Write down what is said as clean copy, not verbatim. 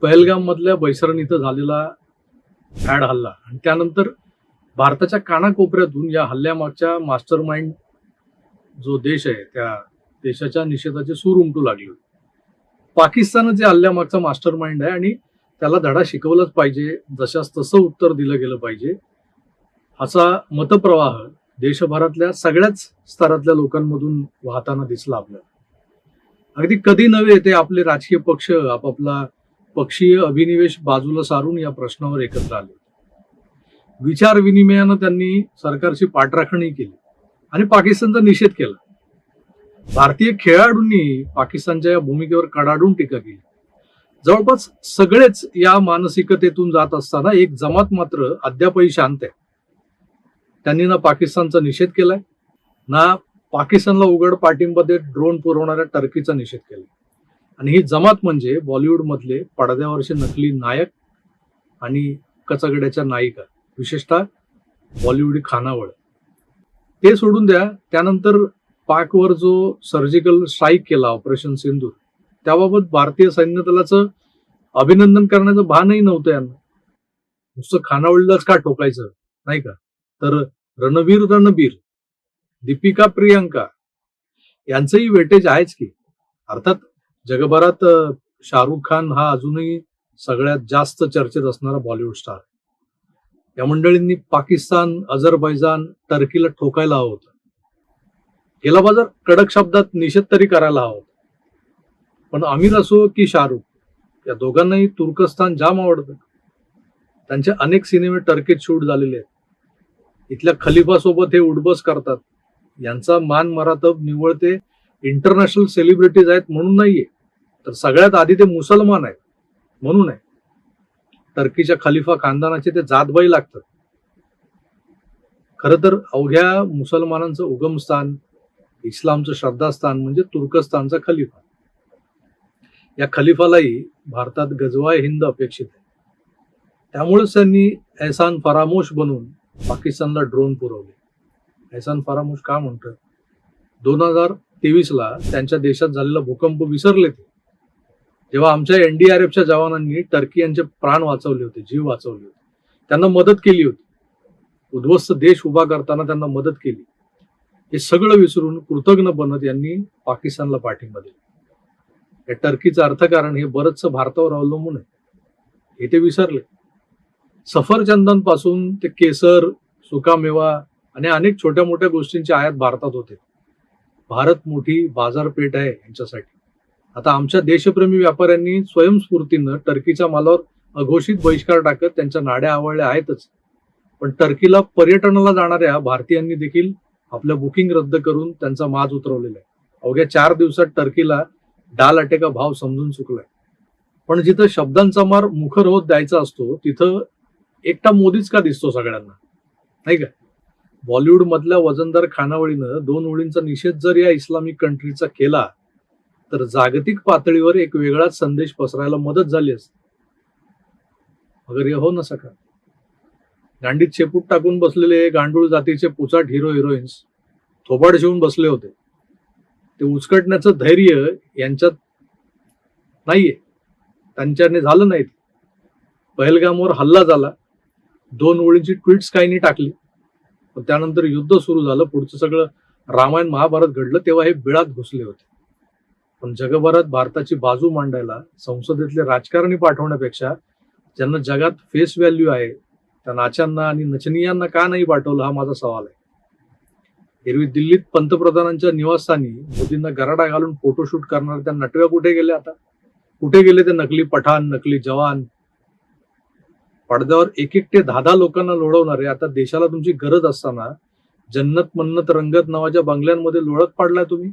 पहलगाम मधल्या बैसरण इथं झालेला ऍड हल्ला आणि त्यानंतर भारताच्या कानाकोपऱ्यातून या हल्ल्यामागच्या मास्टर माइंड जो देश आहे त्या देशाच्या निषेधाचे सूर उमटू लागले. पाकिस्तानच या हल्ल्यामागचा मास्टर माइंड आहे आणि त्याला धडा शिकवलाच पाहिजे, जशास तसं उत्तर दिलं गेलं पाहिजे असा मतप्रवाह देशभरातल्या सगळ्याच स्तरातल्या लोकांमधून वाहताना दिसला आपल्याला. अगदी कधी नव्हे ते आपले राजकीय पक्ष आपापला पक्षीय अभिनिवेश बाजूला सारून या प्रश्नावर एकत्र आले. विचार विनिमयानं त्यांनी सरकारची पाठराखणी केली आणि पाकिस्तानचा निषेध केला. भारतीय खेळाडूंनी पाकिस्तानच्या या भूमिकेवर कडाडून टीका केली. जवळपास सगळेच या मानसिकतेतून जात असताना एक जमात मात्र अद्यापही शांत आहे. त्यांनी ना पाकिस्तानचा निषेध केलाय ना पाकिस्तानला उघड पाठिंबा देत ड्रोन पुरवणाऱ्या टर्कीचा निषेध केला. आणि ही जमात म्हणजे बॉलिवूड मधले पडद्यावरचे नकली नायक आणि कचगड्याच्या नायिका, विशेषतः बॉलिवूडी खानावळ. ते सोडून द्या, त्यानंतर पाकवर जो सर्जिकल स्ट्राईक केला ऑपरेशन सिंदूर, त्याबाबत भारतीय सैन्य दलाचं अभिनंदन करण्याचं भानही नव्हतं यांना. नुसतं खानावळीलाच का ठोकायचं, नाही का? तर रणबीर, दीपिका प्रियंका यांचंही वेटेज आहेच की. अर्थात जगभरात शाहरुख खान हा अजूनही सगळ्यात जास्त चर्चेत असणारा बॉलिवूड स्टार. या मंडळींनी पाकिस्तान, अझरबैजान, टर्कीला ठोकायला हवं होतं. गेला बाजार कडक शब्दात निषेध तरी करायला हवा होता. पण आमिर असो की शाहरुख, या दोघांनाही तुर्कस्तान जाम आवडतं. त्यांचे अनेक सिनेमे टर्कीत शूट झालेले आहेत. इथल्या खलिफासोबत हे उडबस करतात. यांचा मान मरातब निव्वळ ते इंटरनॅशनल सेलिब्रिटीज आहेत म्हणून नाहीये, तर सगळ्यात आधी ते मुसलमान आहेत म्हणून आहे. टर्कीच्या खलिफा खानदानाचे ते जातबाई लागतात. खरं तर अवघ्या मुसलमानांचं उगमस्थान, इस्लामचं श्रद्धास्थान म्हणजे तुर्कस्तानचा खलिफा. या खलिफालाही भारतात गजवाय हिंद अपेक्षित आहे. त्यामुळेच त्यांनी एहसान फरामोश बनून पाकिस्तानला ड्रोन पुरवले. एहसान फरामोश का म्हणतात? 2023ला त्यांच्या देशात झालेला भूकंप विसरले ते, जेव्हा आमच्या NDRFच्या जवानांनी टर्की यांचे प्राण वाचवले होते, जीव वाचवले होते, त्यांना मदत केली होती. उद्ध्वस्त देश उभा करताना त्यांना मदत केली. हे सगळं विसरून कृतज्ञ बनत यांनी पाकिस्तानला पाठिंबा दिला. या टर्कीचं अर्थकारण हे बरंचसं भारतावर अवलंबून आहे, हे ते विसरले. सफरचंदांपासून ते केसर, सुकामेवा आणि अनेक छोट्या मोठ्या गोष्टींची आयात भारतात होते. भारत मोठी बाजारपेठ आहे यांच्यासाठी. आता आमच्या देशप्रेमी व्यापाऱ्यांनी स्वयंस्फूर्तीनं टर्कीच्या मालावर अघोषित बहिष्कार टाकत त्यांच्या नाड्या आवळल्या आहेतच. पण टर्कीला पर्यटनाला जाणाऱ्या भारतीयांनी देखील आपल्या बुकिंग रद्द करून त्यांचा माज उतरवलेला आहे. अवघ्या 4 दिवसात टर्कीला डाल अटेका भाव समजून चुकलाय. पण जिथं शब्दांचा मार मुखर होत द्यायचा असतो तिथं एकटा मोदीच का दिसतो सगळ्यांना, नाही का? बॉलिवूड मधल्या वजनदार खानावळीनं 2 ओळींचा निषेध जर या इस्लामिक कंट्रीचा केला तर जागतिक पातळीवर एक वेगळाच संदेश पसरायला मदत झाली असते. मगर हे हो न सका. गांडीत शेपूट टाकून बसलेले गांडूळ जातीचे पुचाट हिरो हिरोईन्स थोबाड शिवून बसले होते. ते उचकटण्याचं धैर्य यांच्यात नाहीये, त्यांच्याने झालं नाही. पहलगामवर हल्ला झाला, 2 ओळींची ट्विट्स काहींनी टाकली, पण त्यानंतर युद्ध सुरू झालं. पुढचं सगळं रामायण महाभारत घडलं तेव्हा हे बिळात घुसले होते. पण जगभरात भारताची बाजू मांडायला संसदेतले राजकारणी पाठवण्यापेक्षा ज्यांना जगात फेस व्हॅल्यू आहे त्या नाच्यांना आणि नचनीयांना का नाही पाठवलं, हा माझा सवाल आहे. एरवी दिल्लीत पंतप्रधानांच्या निवासस्थानी मोदींना गराडा घालून फोटोशूट करणाऱ्या त्या नटव्या कुठे गेल्या? आता कुठे गेले ते नकली पठाण, नकली जवान? पडद्यावर एकटे 10 लोकांना लोळवणारे आता देशाला तुमची गरज असताना जन्नत मन्नत रंगत नावाच्या बंगल्यांमध्ये लोळत पाडलाय तुम्ही.